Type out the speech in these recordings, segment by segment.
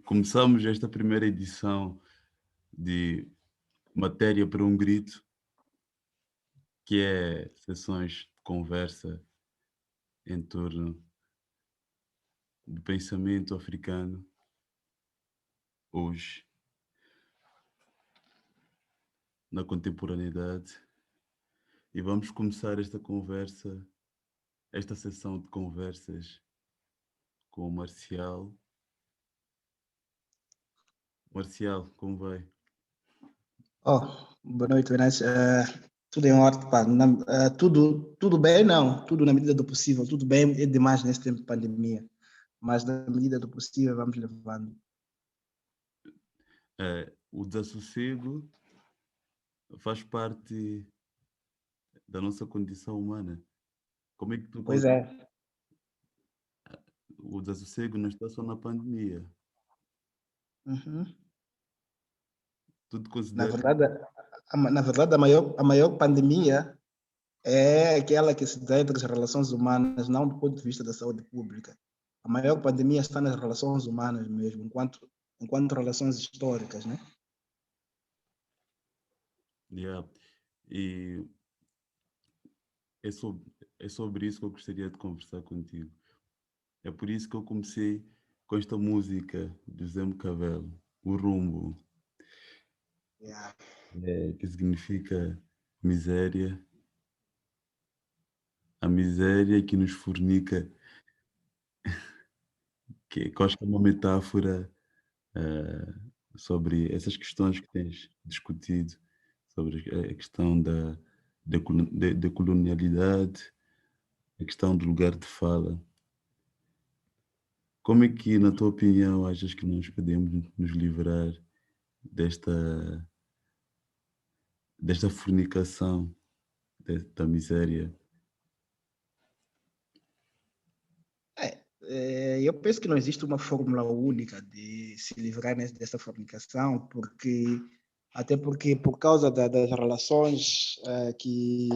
Começamos esta primeira edição de Matéria para um Grito, que é sessões de conversa em torno do pensamento africano hoje, na contemporaneidade. E vamos começar esta conversa, esta sessão de conversas com o Marcial. Marcial, como vai? Boa noite, Venâncio. Tudo em ordem, pá. Tudo bem, não. Tudo na medida do possível. Tudo bem é demais nesse tempo de pandemia. Mas na medida do possível vamos levando. O desassossego faz parte da nossa condição humana. Como é que tu... Pois é. O desassossego não está só na pandemia. Uhum. Tu te Na considera... verdade, a maior pandemia é aquela que se dá entre as relações humanas, não do ponto de vista da saúde pública. A maior pandemia está nas relações humanas mesmo, enquanto relações históricas, né? Yeah. E é sobre isso que eu gostaria de conversar contigo. É por isso que eu comecei com esta música de Zé Macavelo, O Rumbo, Yeah. que significa miséria, a miséria que nos fornica, que eu acho que é uma metáfora sobre essas questões que tens discutido, sobre a questão da colonialidade, a questão do lugar de fala. Como é que, na tua opinião, achas que nós podemos nos livrar desta fornicação, da miséria? Eu penso que não existe uma fórmula única de se livrar dessa fornicação, até porque por causa das relações que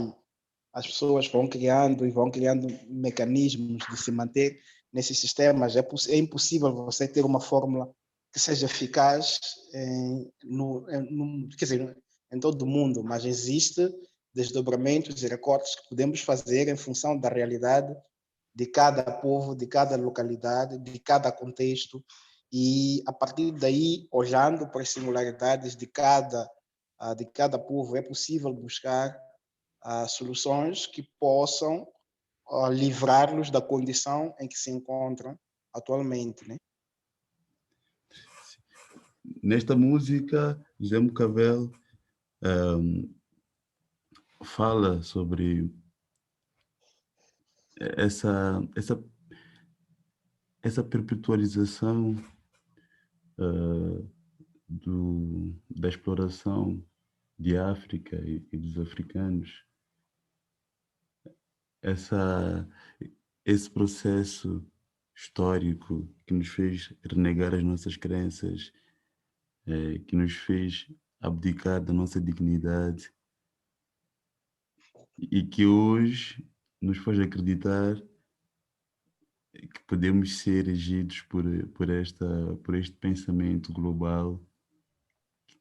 as pessoas vão criando e vão criando mecanismos de se manter nesses sistemas, é impossível você ter uma fórmula que seja eficaz quer dizer, em todo o mundo, mas existe desdobramentos e recortes que podemos fazer em função da realidade de cada povo, de cada localidade, de cada contexto, e a partir daí, olhando para as singularidades de cada povo, é possível buscar soluções que possam livrá-los da condição em que se encontram atualmente, né? Nesta música, José Macavelo fala sobre essa perpetualização da exploração de África e dos africanos, esse processo histórico que nos fez renegar as nossas crenças, que nos fez abdicar da nossa dignidade e que hoje nos faz acreditar que podemos ser regidos por este pensamento global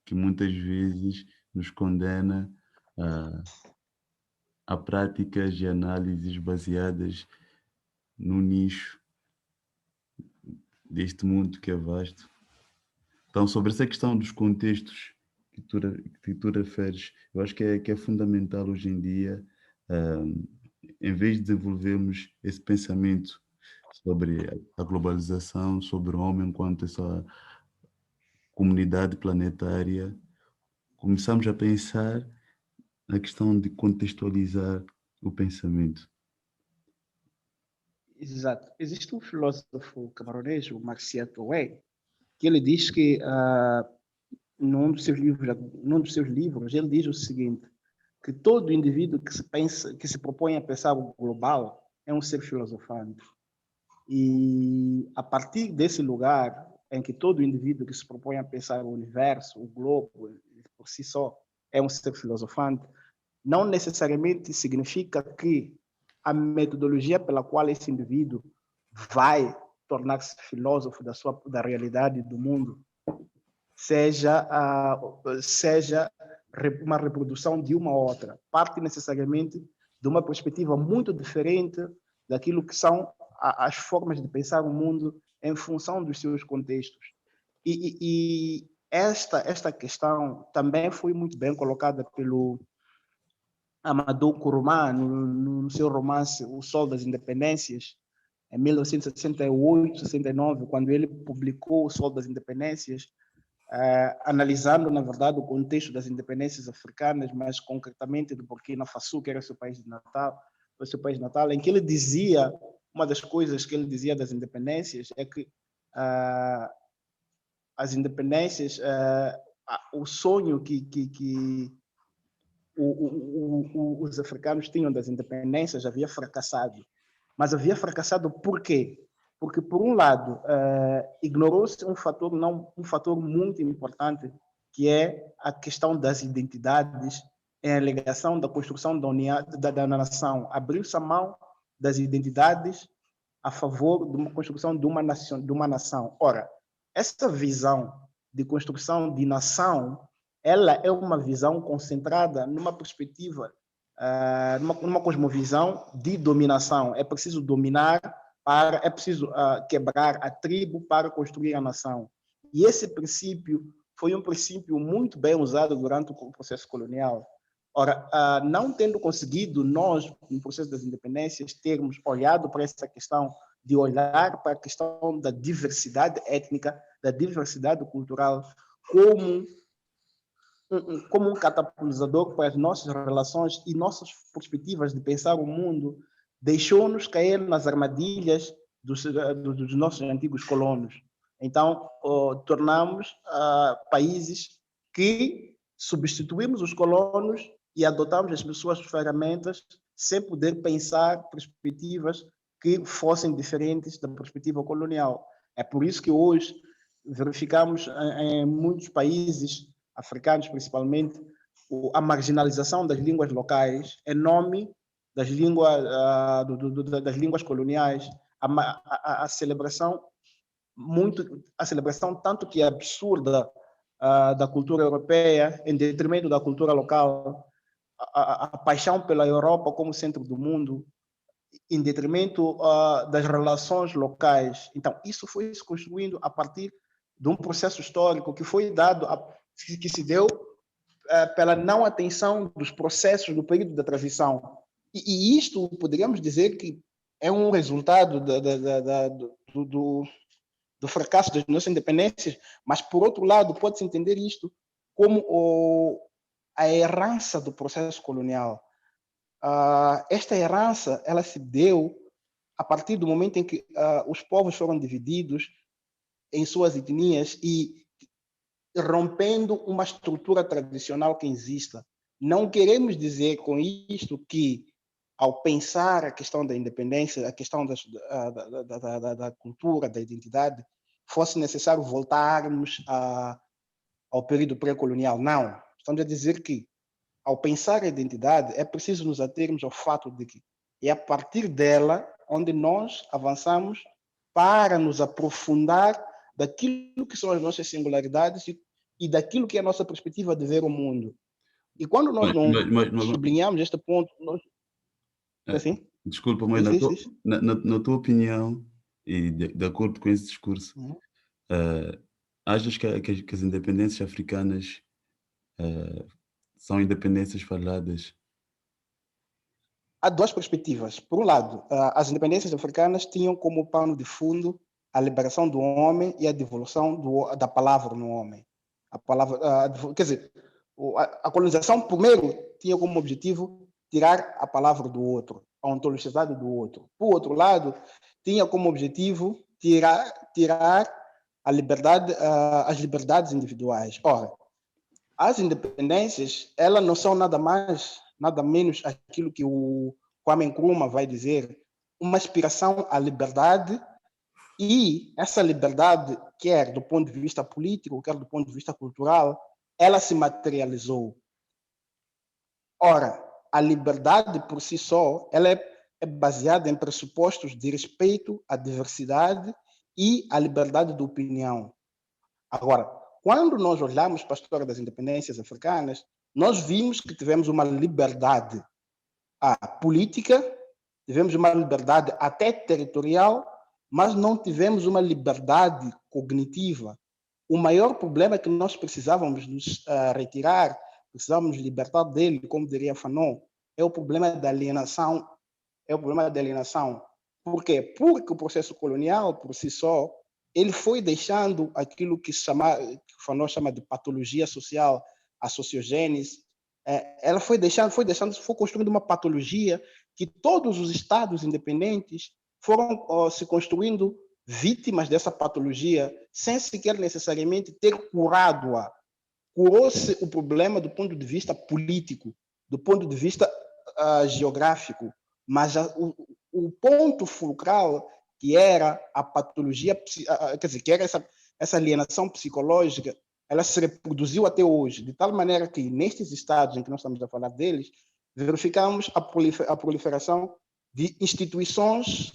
que muitas vezes nos condena a práticas e análises baseadas no nicho deste mundo que é vasto. Então, sobre essa questão dos contextos que tu referes, eu acho que é fundamental hoje em dia, em vez de desenvolvermos esse pensamento sobre a globalização, sobre o homem enquanto essa comunidade planetária, começamos a pensar na questão de contextualizar o pensamento. Exato. Existe um filósofo camaronês, o Marcia Toué, que ele diz que num dos seus livros, ele diz o seguinte, que todo indivíduo que se propõe a pensar o global é um ser filosofante. E a partir desse lugar em que todo indivíduo que se propõe a pensar o universo, o globo, por si só, é um ser filosofante, não necessariamente significa que a metodologia pela qual esse indivíduo vai tornar-se filósofo da realidade do mundo, seja uma reprodução de uma outra, parte necessariamente de uma perspectiva muito diferente daquilo que são as formas de pensar o mundo em função dos seus contextos. E esta questão também foi muito bem colocada pelo Amadou Kourouma no seu romance O Sol das Independências, em 1968, 69, quando ele publicou O Sol das Independências, analisando, na verdade, o contexto das independências africanas, mas concretamente do Burkina Faso, que era o seu país natal, em que ele dizia, uma das coisas que ele dizia das independências é que as independências, o sonho que os africanos tinham das independências havia fracassado. Mas havia fracassado por quê? Porque, por um lado, ignorou-se um fator muito importante, que é a questão das identidades em ligação da construção da nação. Abriu-se a mão das identidades a favor de uma construção de uma nação. Ora, essa visão de construção de nação, ela é uma visão concentrada numa perspectiva, numa cosmovisão de dominação. É preciso dominar, é preciso quebrar a tribo para construir a nação. E esse princípio foi um princípio muito bem usado durante o processo colonial. Ora, não tendo conseguido nós, no processo das independências, termos olhado para essa questão, de olhar para a questão da diversidade étnica, da diversidade cultural, como um catalisador para as nossas relações e nossas perspectivas de pensar o mundo, deixou-nos cair nas armadilhas dos nossos antigos colonos. Então, tornamos países que substituímos os colonos e adotamos as suas ferramentas sem poder pensar perspectivas que fossem diferentes da perspectiva colonial. É por isso que hoje verificamos em muitos países africanos, principalmente, a marginalização das línguas locais em nome das línguas coloniais, a celebração tanto que é absurda da cultura europeia em detrimento da cultura local, a paixão pela Europa como centro do mundo em detrimento das relações locais. Então, isso foi se construindo a partir de um processo histórico que foi dado, que se deu pela não atenção dos processos do período da transição. E isto, poderíamos dizer que é um resultado do fracasso das nossas independências, mas, por outro lado, pode-se entender isto como a herança do processo colonial. Esta herança, ela se deu a partir do momento em que os povos foram divididos em suas etnias e rompendo uma estrutura tradicional que exista. Não queremos dizer com isto que, ao pensar a questão da independência, a questão da cultura, da identidade, fosse necessário voltarmos ao período pré-colonial. Não. Estamos a dizer que, ao pensar a identidade, é preciso nos atermos ao fato de que é a partir dela onde nós avançamos para nos aprofundar daquilo que são as nossas singularidades e daquilo que é a nossa perspectiva de ver o mundo. E quando nós não sublinhamos este ponto, assim? Desculpa, mas na tua opinião, e de acordo com esse discurso, achas que as independências africanas são independências falhadas? Há duas perspectivas. Por um lado, as independências africanas tinham como pano de fundo a liberação do homem e a devolução da palavra no homem. Quer dizer, a colonização, primeiro, tinha como objetivo tirar a palavra do outro, a ontologicidade do outro. Por outro lado, tinha como objetivo tirar a liberdade, as liberdades individuais. Ora, as independências, elas não são nada mais, nada menos aquilo que o Kwame Nkrumah vai dizer, uma aspiração à liberdade, e essa liberdade, quer do ponto de vista político, quer do ponto de vista cultural, ela se materializou. Ora, a liberdade por si só, ela é baseada em pressupostos de respeito à diversidade e a liberdade de opinião. Agora, quando nós olhamos para a história das independências africanas, nós vimos que tivemos uma liberdade política, tivemos uma liberdade até territorial, mas não tivemos uma liberdade cognitiva. O maior problema que nós precisávamos nos retirar, precisávamos libertar dele, como diria Fanon, é o problema da alienação. É o problema da alienação. Por quê? Porque o processo colonial, por si só, ele foi deixando aquilo que o Fanon chama de patologia social, a sociogênese. Ela foi construindo uma patologia que todos os estados independentes foram se construindo vítimas dessa patologia, sem sequer necessariamente ter curado-a. Curou-se o problema do ponto de vista político, do ponto de vista geográfico, mas o ponto fulcral, que era a patologia, quer dizer, que era essa alienação psicológica, ela se reproduziu até hoje, de tal maneira que nestes estados em que nós estamos a falar deles, verificamos a proliferação de instituições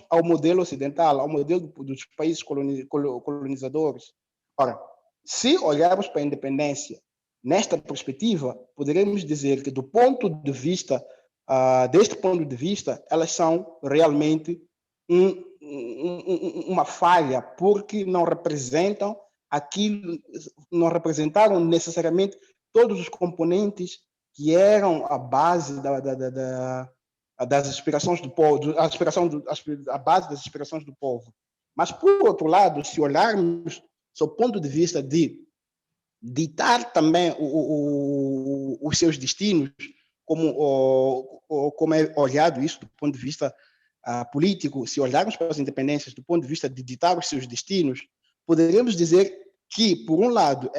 ao modelo ocidental, ao modelo dos países colonizadores. Ora, se olharmos para a independência nesta perspectiva, poderemos dizer que do ponto de vista, deste ponto de vista, elas são realmente uma falha, porque não representam aquilo, não representaram necessariamente todos os componentes que eram a base das aspirações do povo, a base das aspirações do povo. Mas, por outro lado, se olharmos sob o ponto de vista de ditar também os seus destinos, como é olhado isso do ponto de vista político, se olharmos para as independências do ponto de vista de ditar os seus destinos, poderíamos dizer que, por um lado,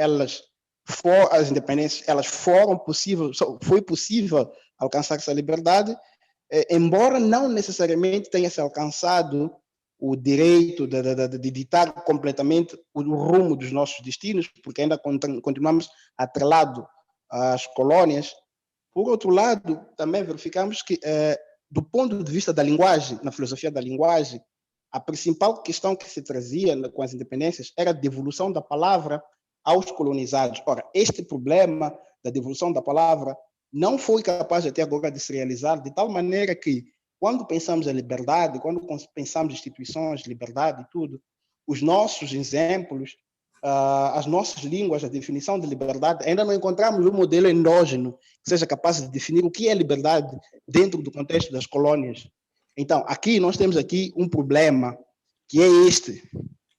as independências, elas foi possível alcançar essa liberdade, embora não necessariamente tenha se alcançado o direito de ditar completamente o rumo dos nossos destinos, porque ainda continuamos atrelados às colônias. Por outro lado, também verificamos que, do ponto de vista da linguagem, na filosofia da linguagem, a principal questão que se trazia com as independências era a devolução da palavra aos colonizados. Ora, este problema da devolução da palavra não foi capaz até agora de se realizar, de tal maneira que, quando pensamos em liberdade, quando pensamos em instituições, liberdade e tudo, os nossos exemplos, as nossas línguas, a definição de liberdade, ainda não encontramos um modelo endógeno que seja capaz de definir o que é liberdade dentro do contexto das colônias. Então, aqui nós temos aqui um problema, que é este.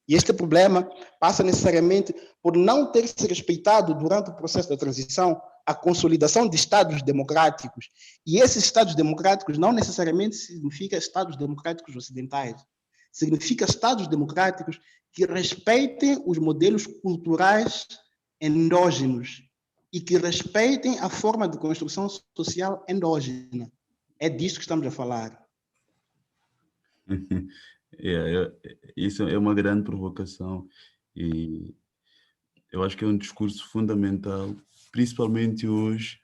E este problema passa necessariamente por não ter se respeitado durante o processo da transição a consolidação de estados democráticos. E esses estados democráticos não necessariamente significam estados democráticos ocidentais. Significa estados democráticos que respeitem os modelos culturais endógenos e que respeitem a forma de construção social endógena. É disso que estamos a falar. Isso é uma grande provocação e eu acho que é um discurso fundamental, principalmente hoje,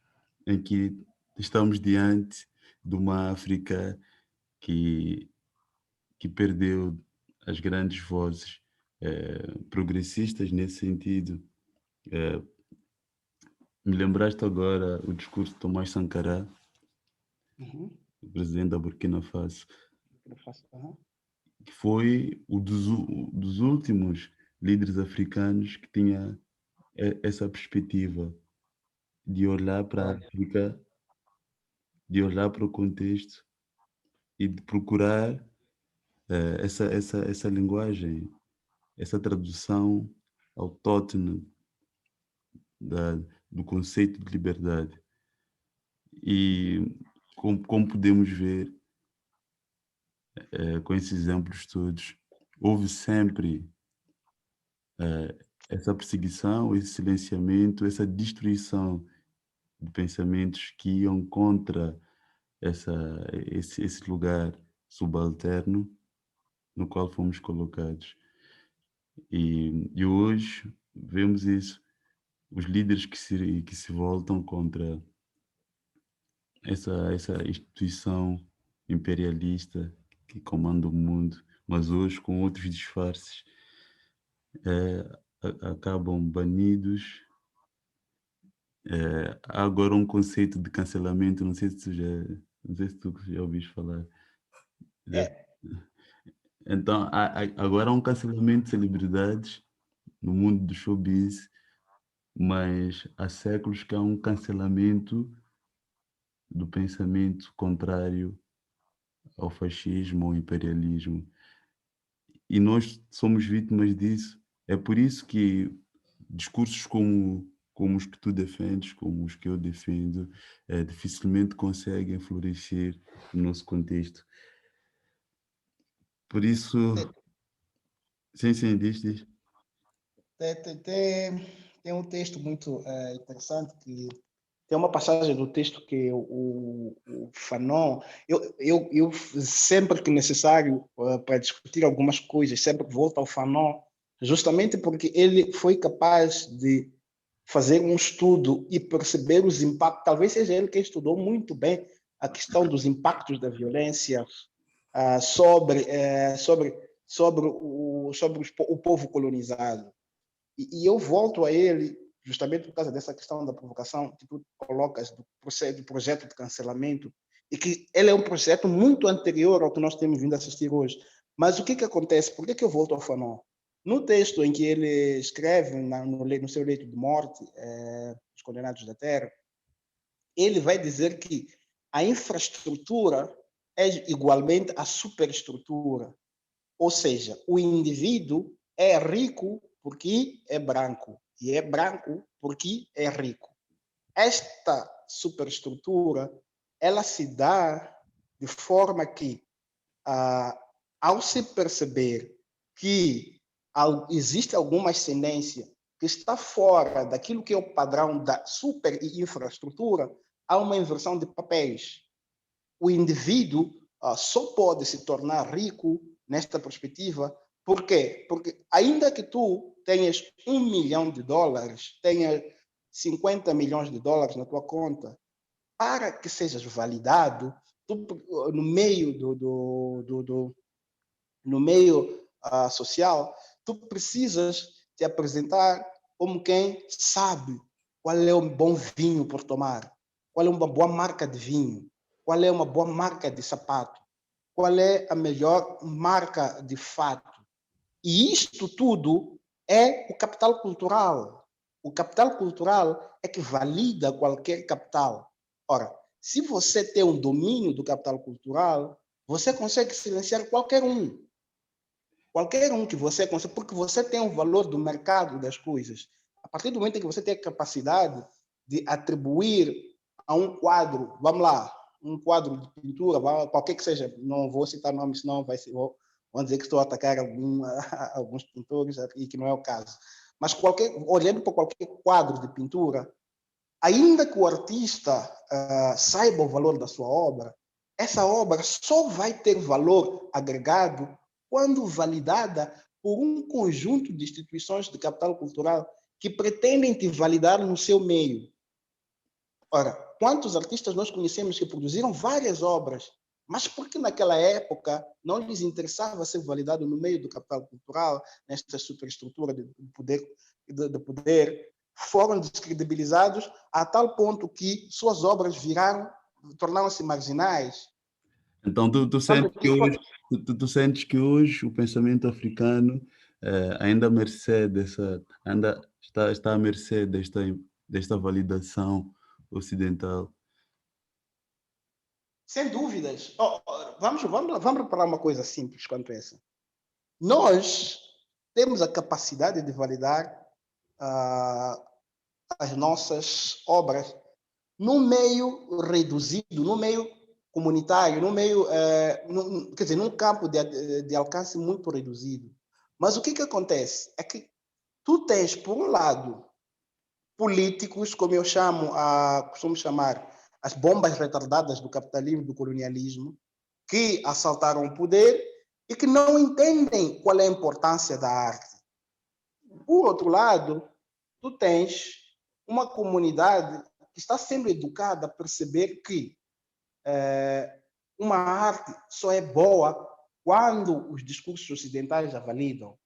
em que estamos diante de uma África que perdeu as grandes vozes progressistas nesse sentido. Me lembraste agora o discurso de Tomás Sankara, o presidente da Burkina Faso, que foi dos últimos líderes africanos que tinha essa perspectiva de olhar para a África, de olhar para o contexto e de procurar essa linguagem, essa tradução autóctone do conceito de liberdade. E como podemos ver com esses exemplos todos, houve sempre essa perseguição, esse silenciamento, essa destruição de pensamentos que iam contra esse lugar subalterno no qual fomos colocados. E hoje vemos isso, os líderes que se voltam contra essa instituição imperialista que comanda o mundo, mas hoje, com outros disfarces, acabam banidos. Há agora um conceito de cancelamento, não sei se tu já ouviste falar. Já- É, Então, agora há um cancelamento de celebridades no mundo do showbiz, mas há séculos que há um cancelamento do pensamento contrário ao fascismo, ao imperialismo. E nós somos vítimas disso. É por isso que discursos como os que tu defendes, como os que eu defendo, dificilmente conseguem florescer no nosso contexto. Por isso, sim, sim, diz. tem um texto muito interessante que tem uma passagem do texto que o Fanon, eu sempre que necessário para discutir algumas coisas, sempre volto ao Fanon, justamente porque ele foi capaz de fazer um estudo e perceber os impactos, talvez seja ele quem estudou muito bem a questão dos impactos da violência sobre o povo colonizado. E eu volto a ele justamente por causa dessa questão da provocação que tu colocas do projeto de cancelamento, e que ele é um projeto muito anterior ao que nós temos vindo a assistir hoje. Mas o que acontece? Por que eu volto ao Fanon? No texto em que ele escreve, no seu leito de morte, Os Condenados da Terra, ele vai dizer que a infraestrutura é igualmente a superestrutura. Ou seja, o indivíduo é rico porque é branco e é branco porque é rico. Esta superestrutura, ela se dá de forma que, ao se perceber que existe alguma ascendência que está fora daquilo que é o padrão da super infraestrutura, há uma inversão de papéis. O indivíduo só pode se tornar rico nesta perspectiva. Por quê? Porque ainda que tu tenhas $1 milhão, tenha 50 milhões de dólares na tua conta, para que sejas validado, tu, no meio no meio social, tu precisas te apresentar como quem sabe qual é um bom vinho por tomar, qual é uma boa marca de vinho, qual é uma boa marca de sapato, qual é a melhor marca de fato. E isto tudo é o capital cultural. O capital cultural é que valida qualquer capital. Ora, se você tem um domínio do capital cultural, você consegue silenciar qualquer um. Qualquer um que você consegue, porque você tem um valor do mercado das coisas. A partir do momento em que você tem a capacidade de atribuir a um quadro, vamos lá, um quadro de pintura, qualquer que seja, não vou citar nomes, senão vão dizer que estou a atacar alguns pintores e que não é o caso. Mas olhando para qualquer quadro de pintura, ainda que o artista saiba o valor da sua obra, essa obra só vai ter valor agregado quando validada por um conjunto de instituições de capital cultural que pretendem te validar no seu meio. Ora, quantos artistas nós conhecemos que produziram várias obras, mas porque naquela época não lhes interessava ser validado no meio do capital cultural, nesta superestrutura de poder, foram descredibilizados a tal ponto que suas obras tornaram-se marginais. Então, tu sentes que hoje o pensamento africano ainda à mercê ainda está à mercê desta validação ocidental. Sem dúvidas. Vamos para uma coisa simples quanto essa. Nós temos a capacidade de validar as nossas obras no meio reduzido, no meio comunitário, no meio, quer dizer, num campo de alcance muito reduzido. Mas o que acontece? É que tu tens, por um lado, políticos, como eu costumo chamar, as bombas retardadas do capitalismo, do colonialismo, que assaltaram o poder e que não entendem qual é a importância da arte. Por outro lado, tu tens uma comunidade que está sendo educada a perceber que uma arte só é boa quando os discursos ocidentais a validam,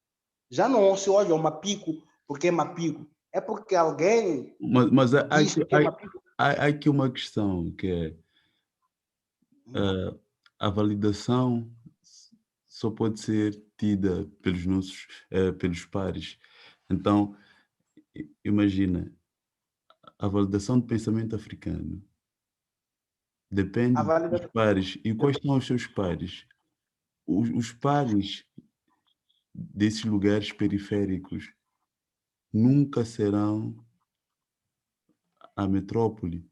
já não se olha o Mapico porque é Mapico, é porque alguém Mas disse que é Mapico. há aqui uma questão que é a validação só pode ser tida pelos nossos, pelos pares. Então, imagina, a validação do pensamento africano A depende dos validação. pares. E quais são os seus pares? Os pares desses lugares periféricos nunca serão a metrópole.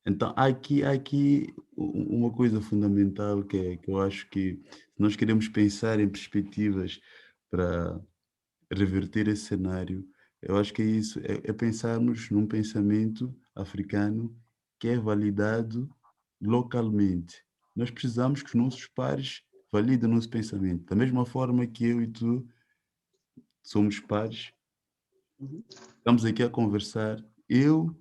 Então, há aqui uma coisa fundamental que eu acho que, se nós queremos pensar em perspectivas para reverter esse cenário, eu acho que é isso, é pensarmos num pensamento africano que é validado localmente. Nós precisamos que os nossos pares validem o nosso pensamento. Da mesma forma que eu e tu somos pares, Uhum. estamos aqui a conversar, eu,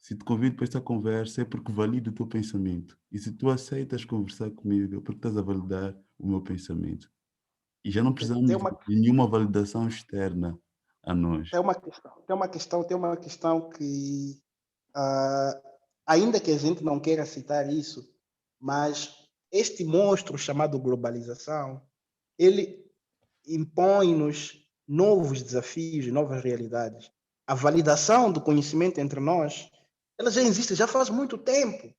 se te convido para esta conversa, é porque valido o teu pensamento. E se tu aceitas conversar comigo, é porque estás a validar o meu pensamento. E já não Tem precisamos uma, de nenhuma validação externa a nós. tem uma questão que, ah, ainda que a gente não queira aceitar isso, mas este monstro chamado globalização, ele impõe-nos novos desafios, novas realidades. A validação do conhecimento entre nós, ela já existe, já faz muito tempo.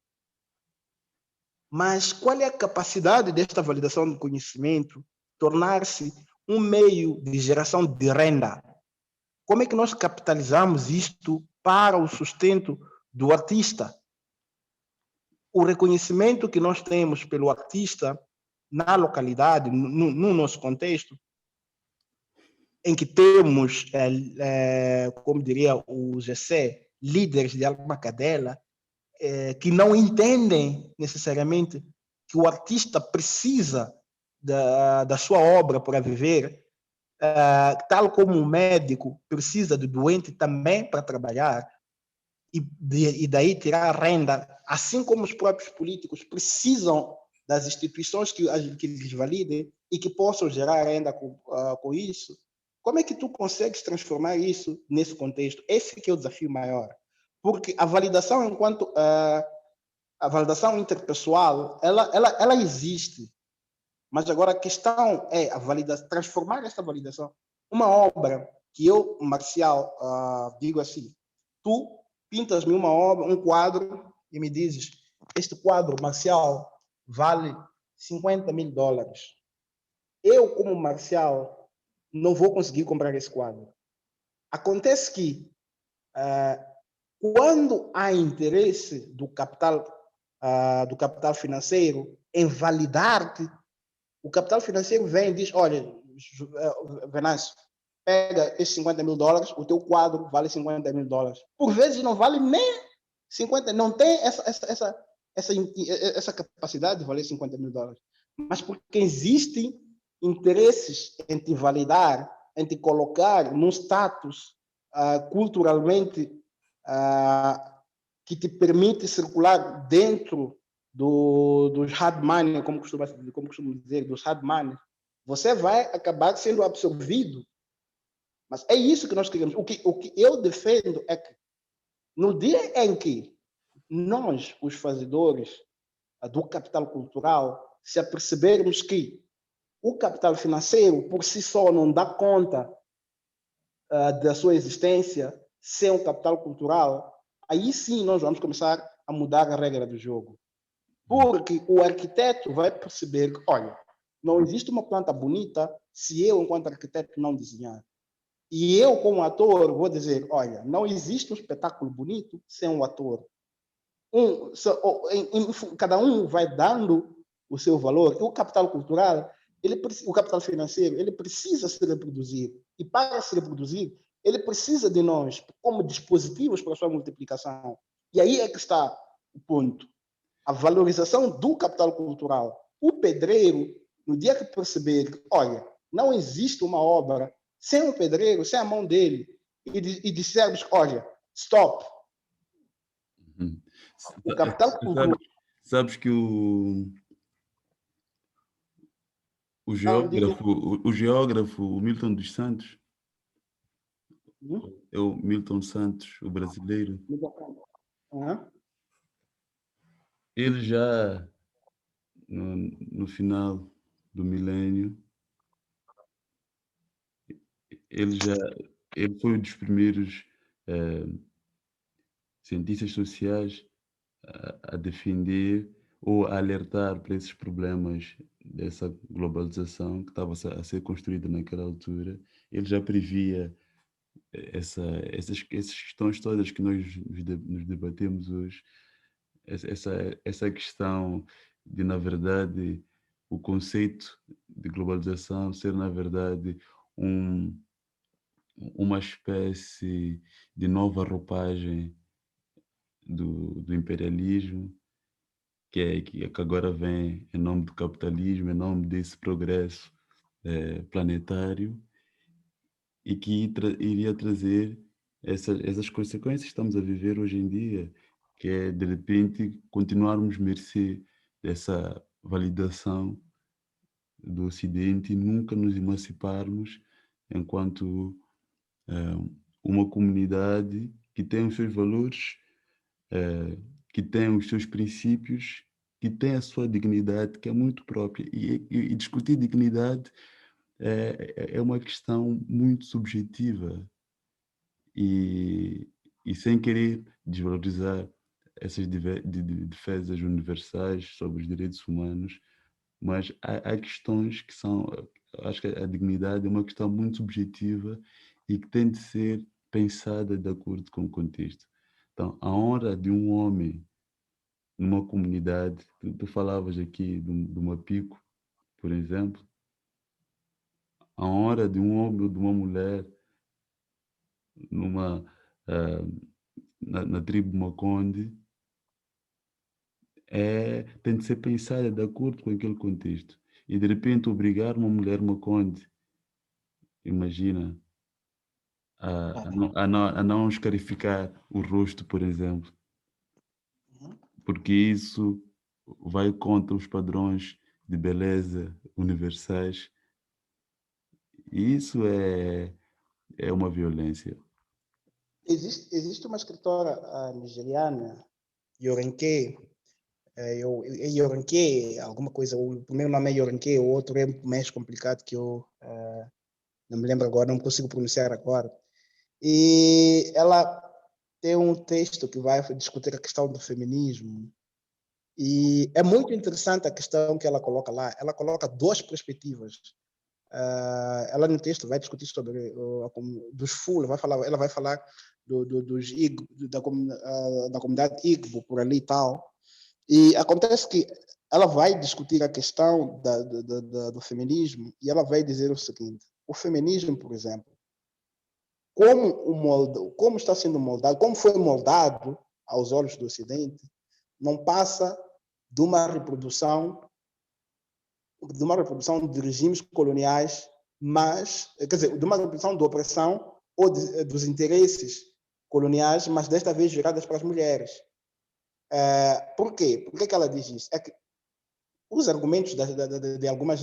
Mas qual é a capacidade desta validação do conhecimento tornar-se um meio de geração de renda? Como é que nós capitalizamos isto para o sustento do artista? O reconhecimento que nós temos pelo artista na localidade, no nosso contexto, em que temos, como diria o GC, líderes de alma cadela, que não entendem necessariamente que o artista precisa da sua obra para viver, tal como o médico precisa do doente também para trabalhar, e daí tirar renda, assim como os próprios políticos precisam das instituições que lhes validem e que possam gerar renda com isso. Como é que tu consegues transformar isso nesse contexto? Esse que é o desafio maior. Porque a validação enquanto a validação interpessoal, ela existe. Mas agora a questão é transformar essa validação. Uma obra que eu, Marcial, digo assim, tu pintas-me uma obra, um quadro, e me dizes, este quadro, Marcial, vale $50.000. Eu, como Marcial, não vou conseguir comprar esse quadro. Acontece que, quando há interesse do capital financeiro em validar-te, o capital financeiro vem e diz, olha, Venâncio, pega esses $50.000, o teu quadro vale $50.000. Por vezes não vale nem 50, não tem essa capacidade de valer $50.000. Mas porque existem interesses em te validar, em te colocar num status culturalmente que te permite circular dentro dos hard money, como costumo dizer, dos hard money, você vai acabar sendo absorvido. Mas é isso que nós queremos. O que eu defendo é que, no dia em que nós, os fazedores do capital cultural, se apercebermos que o capital financeiro, por si só, não dá conta da sua existência sem um capital cultural, aí sim nós vamos começar a mudar a regra do jogo. Porque o arquiteto vai perceber que, olha, não existe uma planta bonita se eu, enquanto arquiteto, não desenhar. E eu, como ator, vou dizer, olha, não existe um espetáculo bonito sem um ator. Cada um vai dando o seu valor. E o capital cultural, o capital financeiro, ele precisa se reproduzir. E para se reproduzir, ele precisa de nós como dispositivos para a sua multiplicação. E aí é que está o ponto. A valorização do capital cultural. O pedreiro, no dia que perceber que, olha, não existe uma obra sem o pedreiro, sem a mão dele, e dissermos, olha, stop. Uhum. O capital cultural. Sabes que Não, diga. o geógrafo, o Milton dos Santos, Hum? é o Milton Santos, o brasileiro, Diga. Aham. ele já no final do milênio, ele já ele foi um dos primeiros eh, cientistas sociais a defender ou a alertar para esses problemas dessa globalização que estava a ser construída naquela altura. Ele já previa essas questões todas que nós nos debatemos hoje, essa questão de, na verdade, o conceito de globalização ser, na verdade, um, uma espécie de nova roupagem do imperialismo, que agora vem em nome do capitalismo, em nome desse progresso planetário, e que iria trazer essas consequências que estamos a viver hoje em dia, que é, de repente, continuarmos mercê dessa validação do Ocidente e nunca nos emanciparmos enquanto uma comunidade que tem os seus valores, que tem os seus princípios, que tem a sua dignidade, que é muito própria. E discutir dignidade é uma questão muito subjetiva e, e sem querer desvalorizar essas defesas universais sobre os direitos humanos, mas há questões que são, acho que a dignidade é uma questão muito subjetiva e que tem de ser pensada de acordo com o contexto. Então, a honra de um homem numa comunidade, tu falavas aqui de uma pico, por exemplo, a honra de um homem ou de uma mulher numa, ah, na tribo Maconde tem de ser pensada de acordo com aquele contexto. E de repente obrigar uma mulher Maconde, imagina, a não escarificar o rosto, por exemplo, Uhum. porque isso vai contra os padrões de beleza universais. E isso é uma violência. Existe uma escritora nigeriana, Yorenke, Yorenke, alguma coisa, o primeiro nome é Yorenke, o outro é mais complicado que eu não me lembro agora, não consigo pronunciar agora. E ela tem um texto que vai discutir a questão do feminismo. E é muito interessante a questão que ela coloca lá. Ela coloca duas perspectivas. Ela no texto vai discutir sobre dos Fula, ela vai falar dos Igbo, da comunidade Igbo por ali e tal. E acontece que ela vai discutir a questão do feminismo e ela vai dizer o seguinte: o feminismo, por exemplo, como está sendo moldado, como foi moldado aos olhos do Ocidente, não passa de uma reprodução de regimes coloniais, mas, quer dizer, de uma reprodução de opressão ou dos interesses coloniais, mas desta vez viradas para as mulheres. Por quê? Por que ela diz isso? É que os argumentos de algumas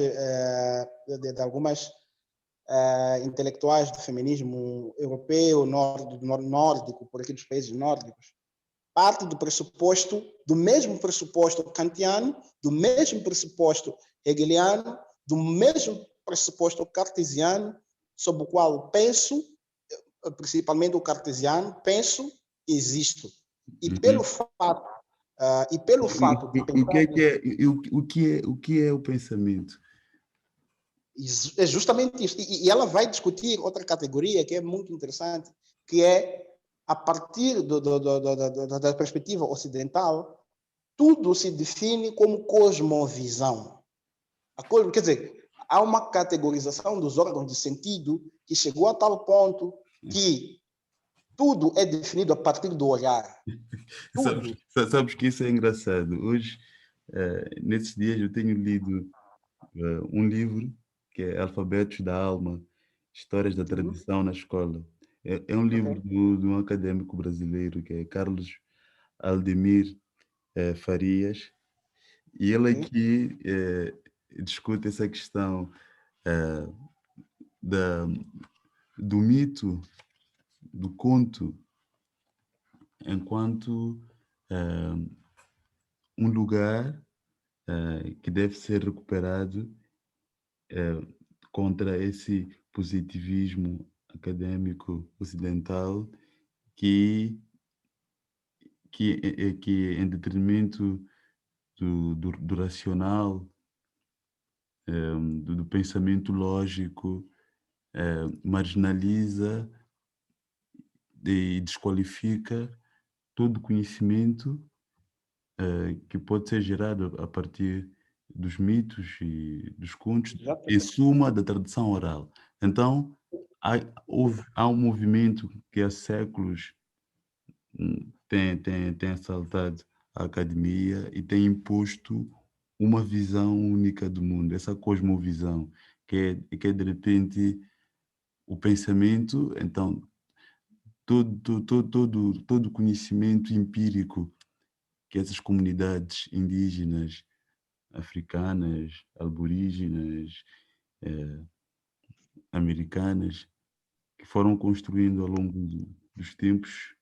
intelectuais do feminismo europeu, nórdico, por aqui dos países nórdicos, parte do mesmo pressuposto kantiano, do mesmo pressuposto hegeliano, do mesmo pressuposto cartesiano, sobre o qual penso, principalmente o cartesiano, penso e existo. E Uhum. pelo fato de O que pensar o que é o pensamento? é justamente isso. E ela vai discutir outra categoria que é muito interessante, que é a partir da perspectiva ocidental, tudo se define como cosmovisão. Quer dizer, há uma categorização dos órgãos de sentido que chegou a tal ponto que tudo é definido a partir do olhar. Sabes, Tudo. sabes que isso é engraçado. Hoje, nesses dias, eu tenho lido um livro que é Alfabetos da Alma, Histórias da Uhum. Tradição na Escola. É um livro Ok. de um académico brasileiro que é Carlos Aldemir Farias. E ele Ok. aqui discute essa questão eh, da, do mito, do conto, enquanto um lugar que deve ser recuperado contra esse positivismo acadêmico ocidental que, que em detrimento do racional, do pensamento lógico, marginaliza e desqualifica todo conhecimento que pode ser gerado a partir dos mitos e dos contos, em Exatamente. suma, da tradição oral. Então, há, há um movimento que há séculos tem assaltado a academia e tem imposto uma visão única do mundo, essa cosmovisão, que é de repente o pensamento, então, todo conhecimento empírico que essas comunidades indígenas, africanas, aborígenas, americanas, que foram construindo ao longo dos tempos,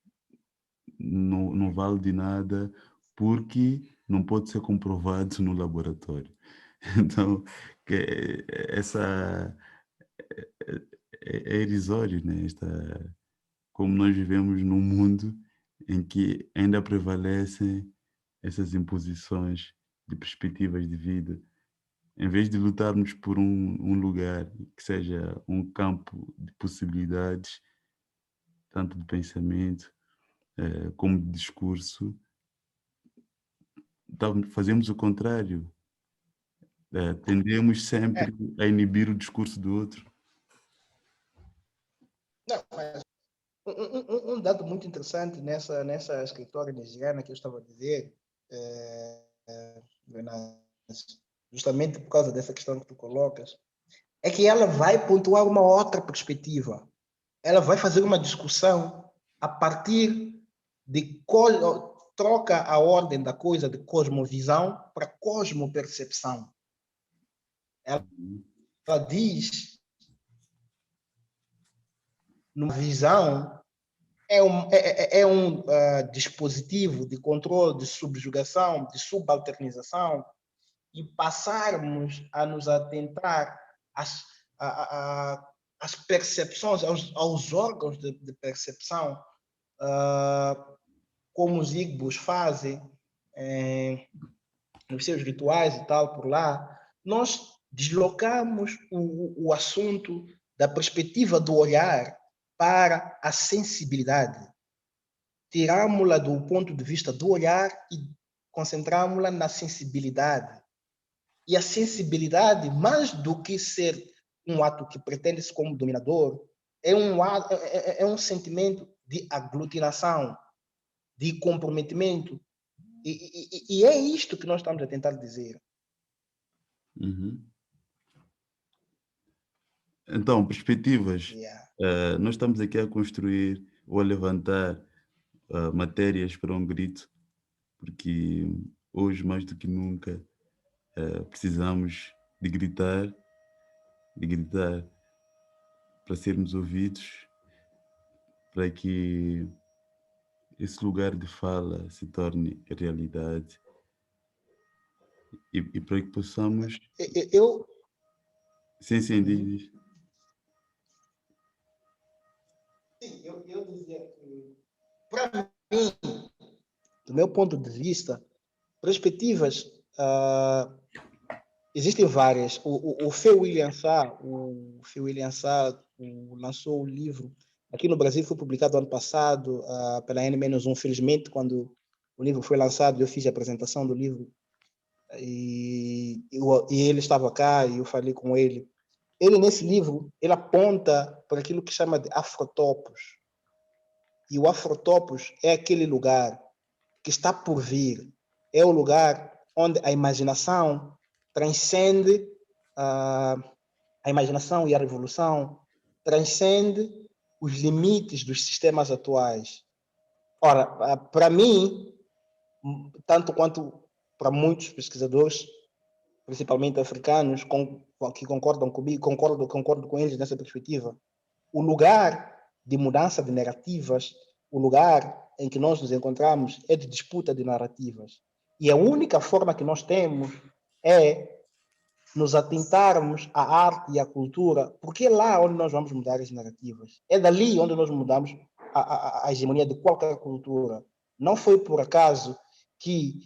não vale de nada porque não pode ser comprovado no laboratório. Então, essa é irrisório, né? Como nós vivemos num mundo em que ainda prevalecem essas imposições de perspectivas de vida, em vez de lutarmos por um lugar que seja um campo de possibilidades, tanto de pensamento como de discurso, então, fazemos o contrário. Tendemos É, sempre a inibir o discurso do outro. não, mas um dado muito interessante nessa escritora nigeriana que eu estava a dizer, justamente por causa dessa questão que tu colocas, é que ela vai pontuar uma outra perspectiva. Ela vai fazer uma discussão a partir de troca a ordem da coisa de cosmovisão para cosmopercepção. Ela diz, numa visão, é um dispositivo de controle, de subjugação, de subalternização, e passarmos a nos atentar às, às percepções, aos órgãos de percepção, como os Igbos fazem nos seus rituais e tal por lá, nós deslocamos o assunto da perspectiva do olhar para a sensibilidade. Tiramos-la do ponto de vista do olhar e concentramos-la na sensibilidade. E a sensibilidade, mais do que ser um ato que pretende-se como dominador, é um sentimento de aglutinação, de comprometimento. E é isto que nós estamos a tentar dizer. Uhum. Então, perspectivas. Yeah. Nós estamos aqui a construir ou a levantar matérias para um grito, porque hoje, mais do que nunca, precisamos de gritar para sermos ouvidos, para que esse lugar de fala se torne realidade e para que possamos. Eu, Sim, sim, diz. eu dizia que, para mim, do meu ponto de vista, perspectivas existem várias. O Phil William Sá lançou o livro. Aqui no Brasil foi publicado ano passado pela N-1. Felizmente, quando o livro foi lançado, eu fiz a apresentação do livro e ele estava cá e eu falei com ele. Ele, nesse livro, ele aponta para aquilo que chama de afrotopos. E o afrotopos é aquele lugar que está por vir. É o lugar onde a imaginação transcende a imaginação e a revolução transcende os limites dos sistemas atuais. Ora, para mim, tanto quanto para muitos pesquisadores, principalmente africanos, que concordam comigo, concordo com eles nessa perspectiva. O lugar de mudança de narrativas, o lugar em que nós nos encontramos é de disputa de narrativas. E a única forma que nós temos é nos atentarmos à arte e à cultura, porque é lá onde nós vamos mudar as narrativas. É dali onde nós mudamos a hegemonia de qualquer cultura. Não foi por acaso que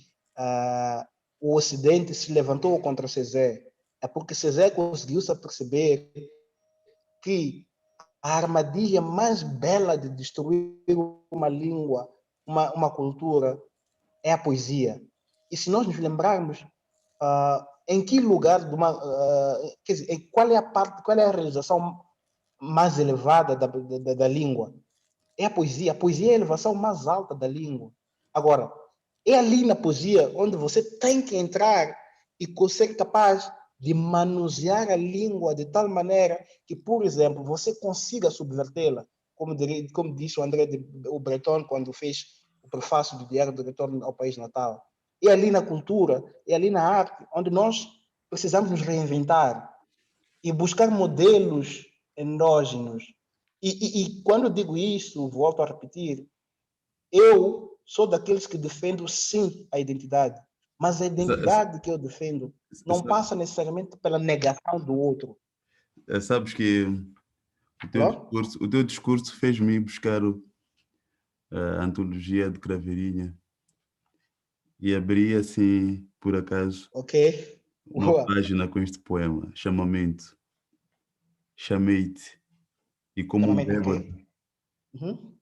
o Ocidente se levantou contra César. É porque César conseguiu-se a perceber que a armadilha mais bela de destruir uma língua, uma cultura, é a poesia. E se nós nos lembrarmos em que lugar quer dizer, qual é a realização mais elevada da língua? É a poesia. A poesia é a elevação mais alta da língua. Agora, é ali na poesia onde você tem que entrar e ser capaz de manusear a língua de tal maneira que, por exemplo, você consiga subvertê-la, como disse o André o Breton quando fez o prefácio do Diário do Retorno ao País Natal. É ali na cultura, é ali na arte, onde nós precisamos nos reinventar e buscar modelos endógenos. E quando eu digo isso, volto a repetir, eu sou daqueles que defendo, sim, a identidade. Mas a identidade que eu defendo não passa necessariamente pela negação do outro. Sabes que Não? o teu discurso fez-me buscar a antologia de Craveirinha e abri assim, por acaso, Ok? uma Boa. página com este poema, Chamamento. Chamei-te e como um Chamamento, ok? bêbado, Uhum.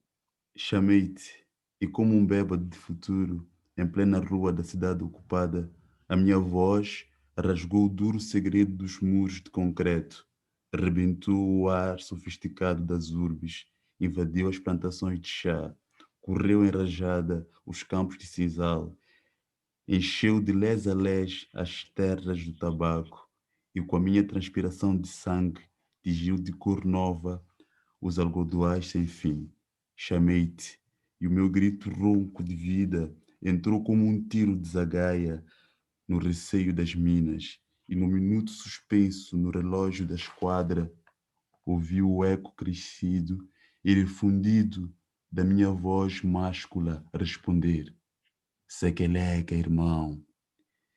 chamei-te e como um bêbado de futuro, em plena rua da cidade ocupada, a minha voz rasgou o duro segredo dos muros de concreto, rebentou o ar sofisticado das urbes, invadiu as plantações de chá, correu enrajada os campos de sisal, encheu de les a les as terras do tabaco e com a minha transpiração de sangue tingiu de cor nova os algodoais sem fim. Chamei-te e o meu grito ronco de vida entrou como um tiro de zagaia no receio das minas e no minuto suspenso no relógio da esquadra ouvi o eco crescido e refundido da minha voz máscula responder: Sequeleca, irmão.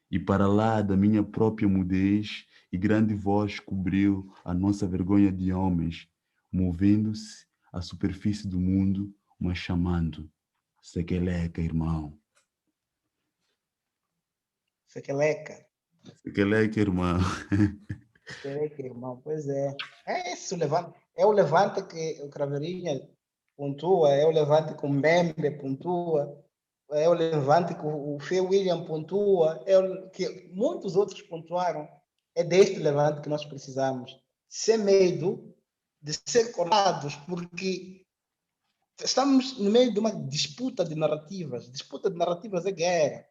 E para lá da minha própria mudez e grande voz cobriu a nossa vergonha de homens, movendo-se à superfície do mundo, mas chamando: Sequeleca, irmão. Sequeleca. Sequeleca, irmão. Sequeleca, irmão. Pois é. É esse o levante. É o levante que o Craveirinha pontua, é o levante que o Mbembe pontua, é o levante que o Fê William pontua, é o que muitos outros pontuaram. É deste levante que nós precisamos. Sem medo de ser colados, porque estamos no meio de uma disputa de narrativas. Disputa de narrativas é guerra.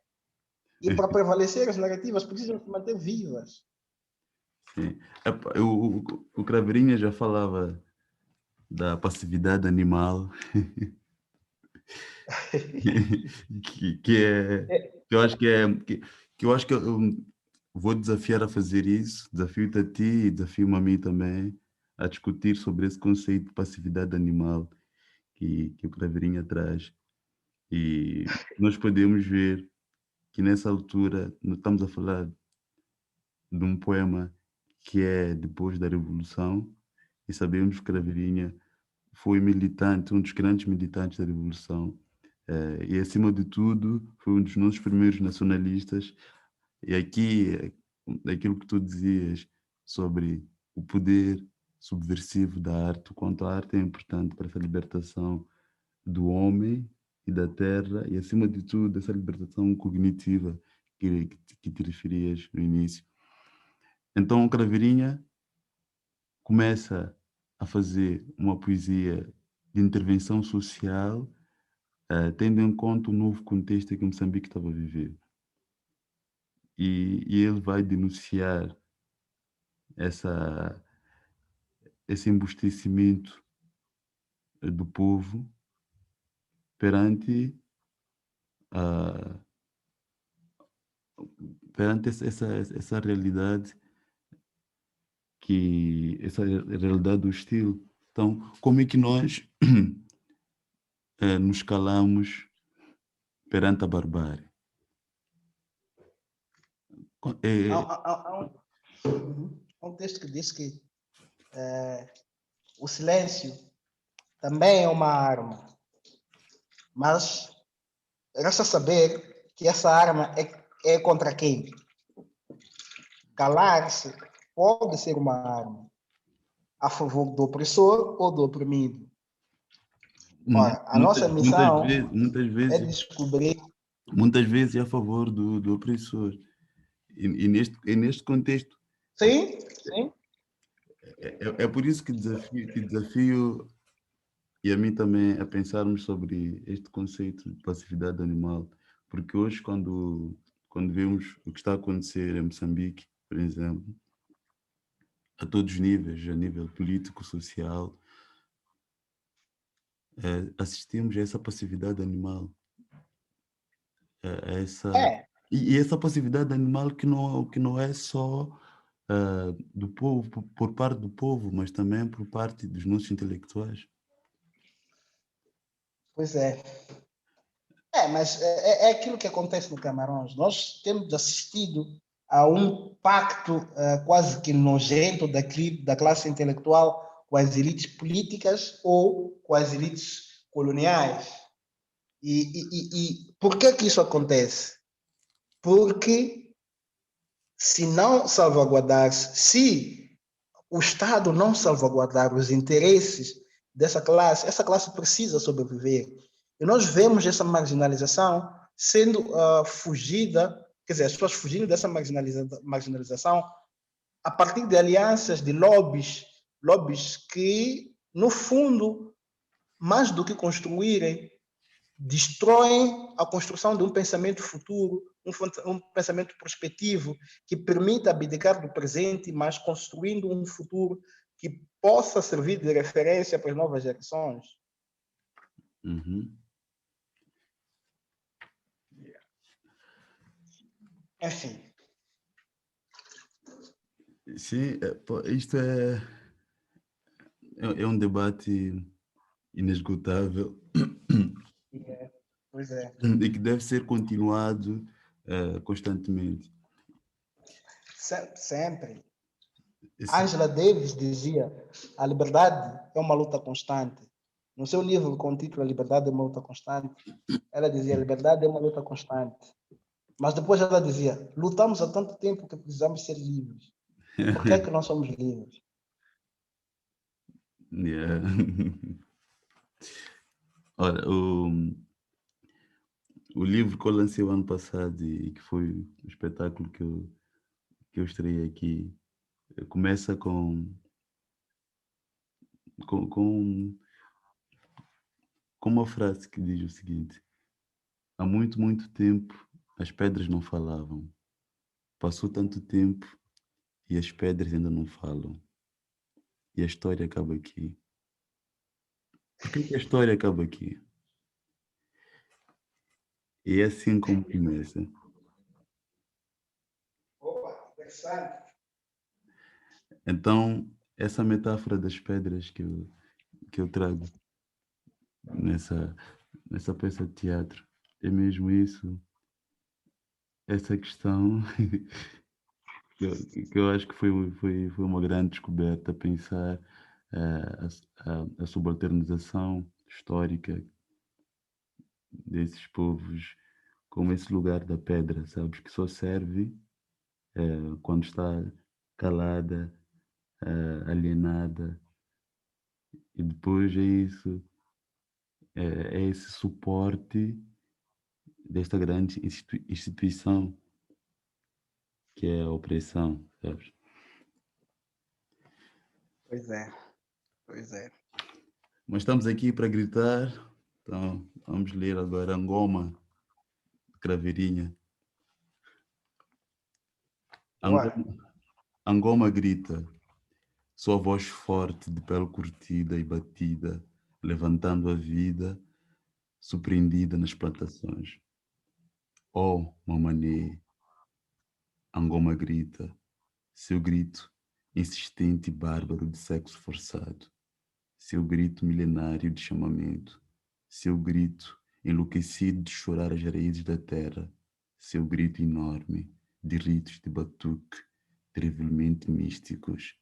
E para prevalecer as narrativas precisam se manter vivas. Sim. O Craveirinha já falava da passividade animal, que é, que eu acho que eu acho que eu vou desafiar a fazer isso, desafio-te a ti e desafio-me a mim também a discutir sobre esse conceito de passividade animal que o Craveirinha traz. E nós podemos ver que nessa altura nós estamos a falar de um poema que é depois da Revolução e sabemos que Craveirinha foi militante, um dos grandes militantes da Revolução. E, acima de tudo, foi um dos nossos primeiros nacionalistas. E aqui, aquilo que tu dizias sobre o poder subversivo da arte, o quanto a arte é importante para essa libertação do homem e da terra, e, acima de tudo, essa libertação cognitiva que te referias no início. Então, Craveirinha começa a fazer uma poesia de intervenção social, tendo em conta o novo contexto que Moçambique estava a viver. E ele vai denunciar essa, esse embustecimento do povo perante a, perante essa realidade, essa realidade hostil. Então, como é que nós nos calamos perante a barbárie? Há, É, há um texto que diz que o silêncio também é uma arma, mas resta saber que essa arma é contra quem? Calar-se pode ser uma arma a favor do opressor ou do oprimido. Ora, a nossa missão é descobrir. muitas vezes é a favor do opressor. E neste contexto, Sim, sim. é por isso que desafio e a mim também a pensarmos sobre este conceito de passividade animal, porque hoje quando vemos o que está a acontecer em Moçambique, por exemplo, a todos os níveis, a nível político, social, assistimos a essa passividade animal, a essa É, e essa passividade animal que não é só do povo, por parte do povo, mas também por parte dos nossos intelectuais. pois é. Mas é aquilo que acontece no Camarões. Nós temos assistido a um pacto quase que nojento da classe intelectual com as elites políticas ou com as elites coloniais. E por que isso acontece? Porque se não salvaguardar, se o Estado não salvaguardar os interesses dessa classe, essa classe precisa sobreviver. E nós vemos essa marginalização sendo fugida, quer dizer, as pessoas fugindo dessa marginalização a partir de alianças, de lobbies que, no fundo, mais do que construírem, destroem a construção de um pensamento futuro, um pensamento prospectivo que permita abdicar do presente, mas construindo um futuro que possa servir de referência para as novas gerações. Uhum. Enfim. Sim, isto é um debate inesgotável Pois é. e que deve ser continuado constantemente. Sempre. Esse- Angela Davis dizia: a liberdade é uma luta constante. No seu livro com o título A Liberdade é uma luta constante, ela dizia: a liberdade é uma luta constante. Mas depois ela dizia: lutamos há tanto tempo que precisamos ser livres. Por que é que nós somos livres? Yeah. Olha, o livro que eu lancei o ano passado e que foi o espetáculo que eu estreiei aqui, começa com, com, com uma frase que diz o seguinte: há muito, muito tempo as pedras não falavam. Passou tanto tempo e as pedras ainda não falam. E a história acaba aqui. Por que a história acaba aqui? E é assim como começa. Opa, interessante. Então, essa metáfora das pedras que eu trago nessa, nessa peça de teatro é mesmo isso, essa questão que eu acho que foi uma grande descoberta, pensar a subalternização histórica desses povos como esse lugar da pedra, sabes, que só serve quando está calada, alienada, e depois é isso, é esse suporte desta grande instituição que é a opressão, sabes? Pois é, pois é. Mas estamos aqui para gritar, então vamos ler agora Angoma, de Craveirinha. Boa. Angoma, Angoma grita, sua voz forte de pele curtida e batida, levantando a vida, surpreendida nas plantações. Oh, Mamané, Angoma grita, seu grito insistente e bárbaro de sexo forçado, seu grito milenário de chamamento, seu grito enlouquecido de chorar as raízes da terra, seu grito enorme de ritos de batuque, terrivelmente místicos.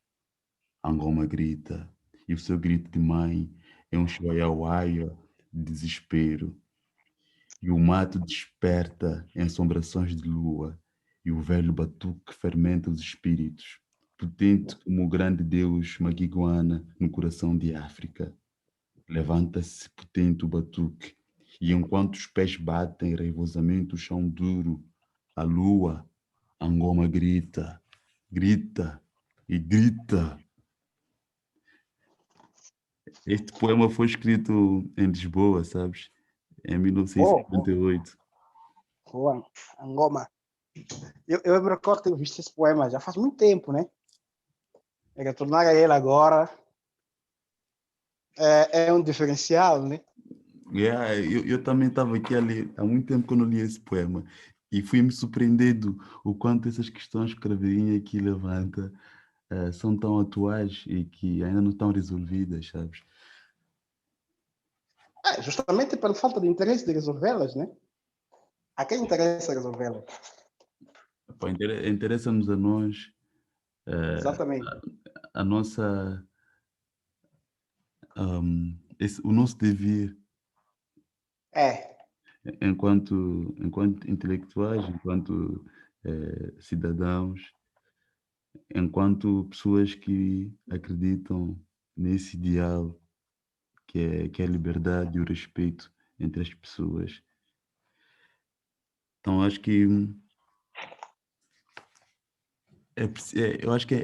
Angoma grita, e o seu grito de mãe é um chuaiauaia de desespero, e o mato desperta em assombrações de lua, e o velho batuque fermenta os espíritos, potente como o grande deus Magiguana no coração de África. Levanta-se potente o batuque, e enquanto os pés batem raivosamente o chão duro, a lua, Angoma grita, grita e grita. Este poema foi escrito em Lisboa, sabes? Em Oh, 1958. Juan, Angoma. Eu me recordo ter visto esse poema já faz muito tempo, né? E retornar a ele agora é um diferencial, né? Yeah, eu também estava aqui a ler, há muito tempo que eu não li esse poema, e fui-me surpreendendo o quanto essas questões que o Craveirinha aqui levanta são tão atuais e que ainda não estão resolvidas, sabes? Justamente pela falta de interesse de resolvê-las, né? A quem interessa resolvê-las? Pá, interessa-nos a nós, eh, Exatamente. a nossa, o nosso dever É, enquanto intelectuais, enquanto cidadãos, enquanto pessoas que acreditam nesse ideal que é a liberdade e o respeito entre as pessoas. Então, acho que eu acho que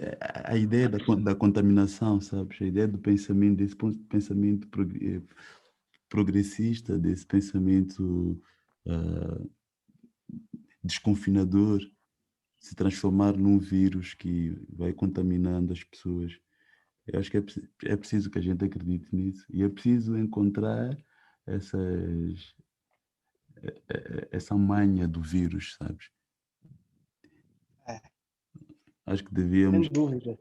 a ideia da contaminação, sabes? A ideia do pensamento, desse pensamento progressista, desse pensamento ah, desconfinador, se transformar num vírus que vai contaminando as pessoas. Eu acho que é preciso que a gente acredite nisso e é preciso encontrar essas, essa manha do vírus, sabes? é, Acho que sem devíamos, dúvida.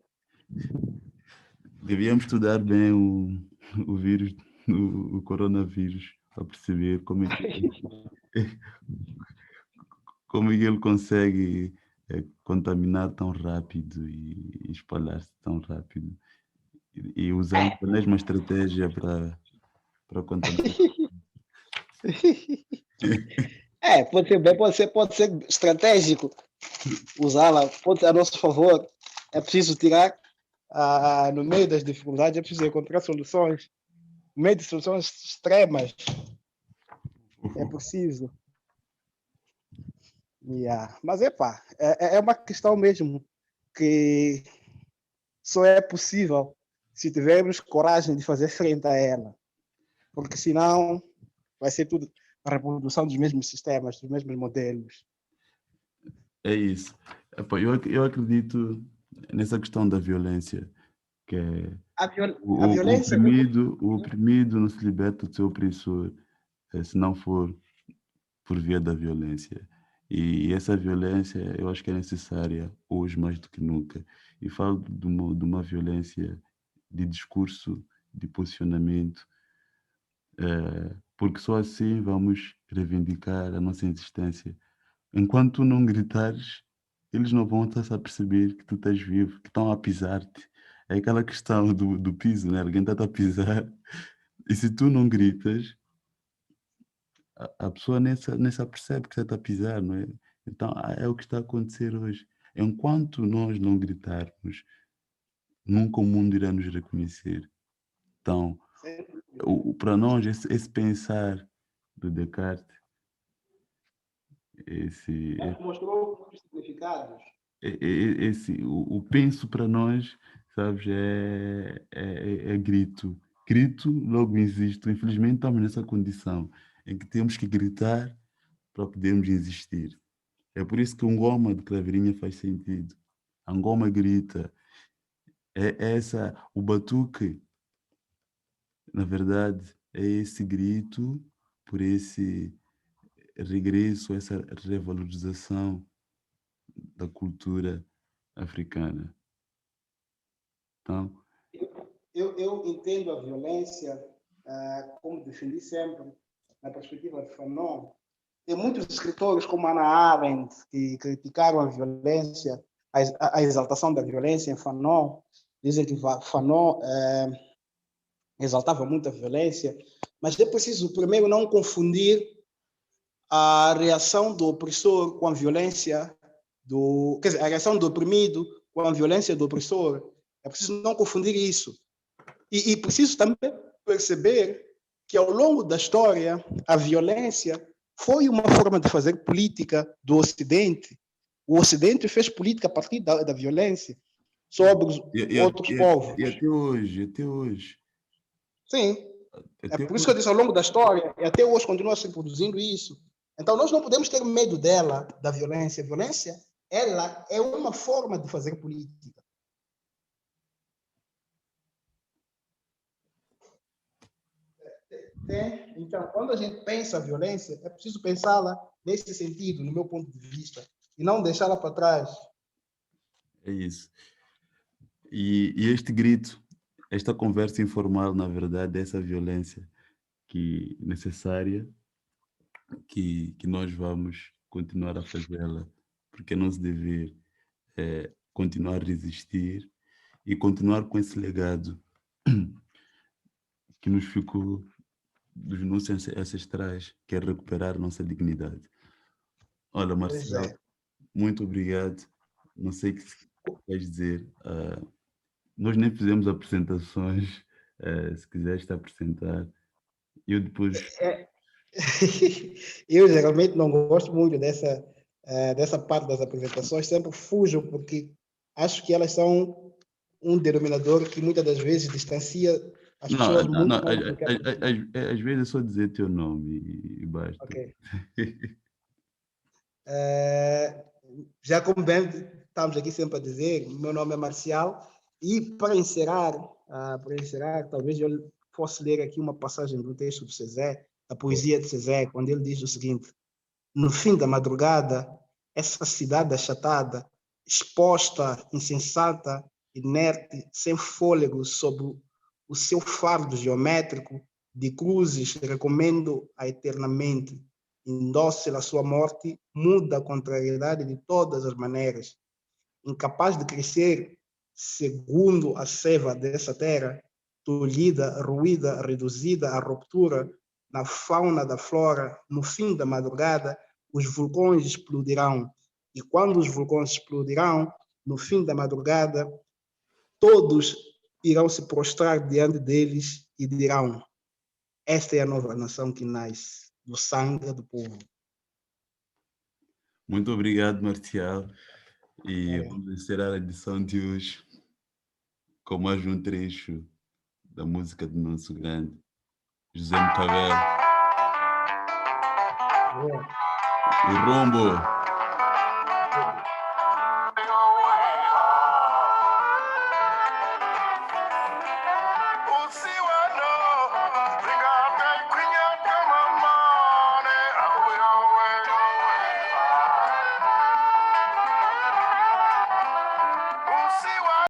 devíamos estudar bem o vírus, o coronavírus, para perceber como é que ele consegue contaminar tão rápido e espalhar-se tão rápido. E usando a mesma estratégia para contaminar. Pode ser estratégico usá-la, pode ser a nosso favor. É preciso tirar, no meio das dificuldades, é preciso encontrar soluções. No meio de soluções extremas, é preciso. Yeah. Mas, é uma questão mesmo que só é possível se tivermos coragem de fazer frente a ela. Porque senão vai ser tudo a reprodução dos mesmos sistemas, dos mesmos modelos. É isso. Epá, eu acredito nessa questão da violência, que é A violência. o oprimido não se liberta do seu opressor, se não for por via da violência. E essa violência eu acho que é necessária hoje mais do que nunca. E falo de uma violência de discurso, de posicionamento, porque só assim vamos reivindicar a nossa existência. Enquanto tu não gritares, eles não vão estar a perceber que tu estás vivo, que estão a pisar-te. É aquela questão do piso, né? Alguém está a pisar. E se tu não gritas, a pessoa nem se apercebe que você está a pisar, não é? Então, é o que está a acontecer hoje. Enquanto nós não gritarmos, nunca o mundo irá nos reconhecer. Então, para nós, esse pensar do Descartes, esse, Mostrou os significados. o penso para nós, sabes, é grito. Grito, logo existo. Infelizmente, estamos nessa condição em que temos que gritar para podermos existir. É por isso que um goma de craveirinha faz sentido. A goma grita. O batuque, na verdade, é esse grito por esse regresso, essa revalorização da cultura africana. Então, Eu entendo a violência, como defendi sempre, na perspectiva de Fanon. Tem muitos escritores como Hannah Arendt que criticaram a violência, a exaltação da violência em Fanon. Dizem que Fanon exaltava muito a violência, mas é preciso primeiro não confundir a reação do opressor com a violência quer dizer, a reação do oprimido com a violência do opressor. É preciso não confundir isso. E preciso também perceber que ao longo da história a violência foi uma forma de fazer política do Ocidente. O Ocidente fez política a partir da violência sobre os outros povos. E até hoje. Sim. É por isso que eu disse ao longo da história, e até hoje continua se produzindo isso. Então nós não podemos ter medo dela, da violência. A violência, ela é uma forma de fazer política. Então, quando a gente pensa a violência, é preciso pensá-la nesse sentido, no meu ponto de vista, e não deixá-la para trás. É isso. E este grito, esta conversa informal, na verdade, é essa violência necessária que nós vamos continuar a fazê-la, porque não se deve continuar a resistir e continuar com esse legado que nos ficou dos nossos ancestrais, que é recuperar nossa dignidade. Olha, Marcelo, muito obrigado. Não sei o que queres dizer. Nós nem fizemos apresentações. Se quiseres te apresentar, eu depois... Eu geralmente não gosto muito dessa parte das apresentações, sempre fujo, porque acho que elas são um denominador que muitas das vezes distancia as pessoas muito mais do que às vezes é só dizer teu nome e basta. Ok. Já como bem estamos aqui sempre a dizer, meu nome é Marcial, e para encerrar, talvez eu possa ler aqui uma passagem do texto de César, a poesia de César, quando ele diz o seguinte: no fim da madrugada, essa cidade achatada, exposta, insensata, inerte, sem fôlego, sob o seu fardo geométrico de cruzes, recomendo-a eternamente. Indócil a sua morte, muda a contrariedade de todas as maneiras. Incapaz de crescer segundo a seiva dessa terra, tolhida, ruída, reduzida à ruptura, na fauna da flora, no fim da madrugada, os vulcões explodirão. E quando os vulcões explodirão, no fim da madrugada, todos irão se prostrar diante deles e dirão: esta é a nova nação que nasce do sangue do povo. Muito obrigado, Marcial. E vamos encerrar a edição de hoje com mais um trecho da música do nosso grande José Mutavel. O Rombo.